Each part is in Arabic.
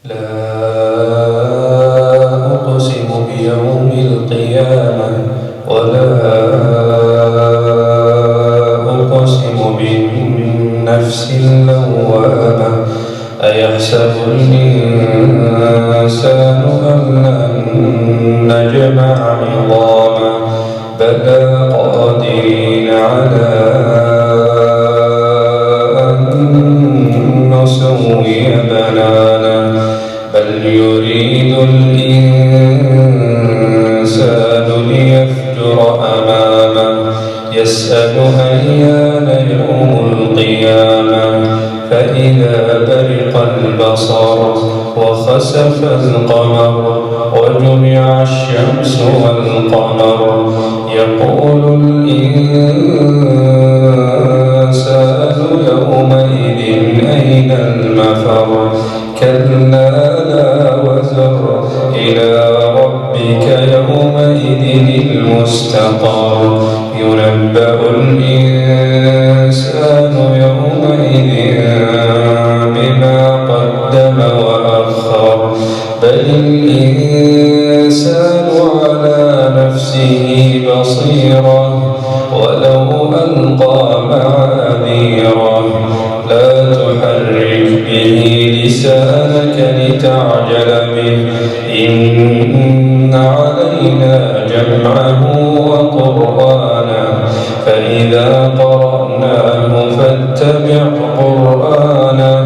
لا أقسم بيوم القيامة ولا أقسم بالنفس اللوامة أيحسب الإنسان أن لن نجمع عظامه بلى قادرين على أن نسوي بنانه بل يريد الإنسان ليفجر أمامه يسأل أيان يوم القيامة فإذا برق البصر وخسف القمر وجمع الشمس والقمر يقول الإنسان يومئذ أين المفر كلا لا وزر إلى ربك يومئذ المستقر ينبأ الإنسان يومئذ بما قدم وأخر بل الإنسان على نفسه بصيرة ولو ألقى معاذيره لا تحرك به لسانك لتعجل به إن علينا جمعه وقرآنه فإذا قرأناه فاتبع قرآنه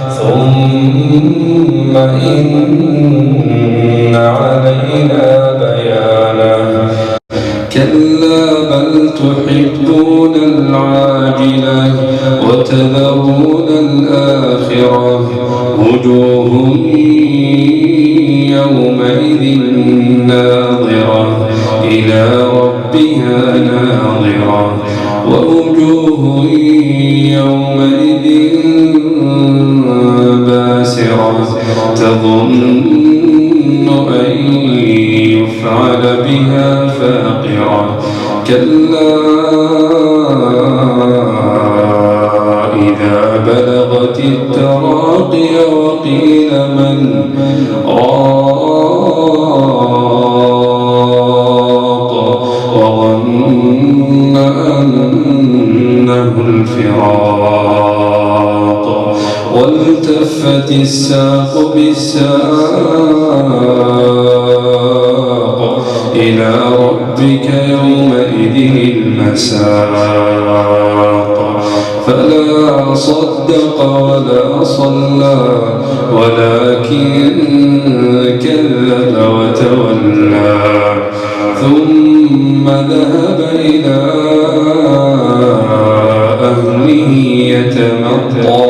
ثم إن علينا بيانه كلا بل تحبون العاجلة وتذرون الآخرة وجوه يومئذ ناظرة إلى ربها ناظرة ووجوه يومئذ باسرة تظن أن يفعل بها فاقرة كلا إذا بلغت التراقي وقيل من راق وظن أنه الفراق والتفت الساق بالساق إلى ربك يومئذ المساق فلا صدق ولا صلى ولكن كذب وتولى ثم ذهب إلى أهله يتمطى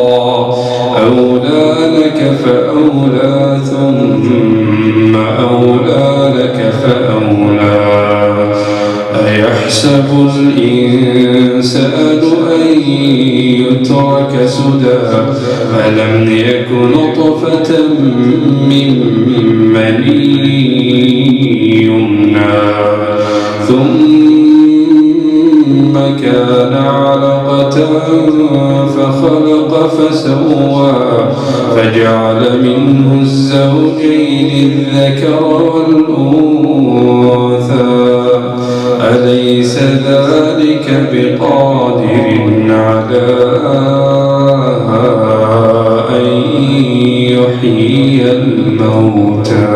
أولى لك فأولى ثم أولى لك فأولى أيحسب الإنسان أن يترك سدى ألم يك نطفة من مني يمنى ثم كان علقة فخلق فسوى فجعل منه الزوجين الذكر والأنثى أليس ذلك بقادر على أن يحيي الموتى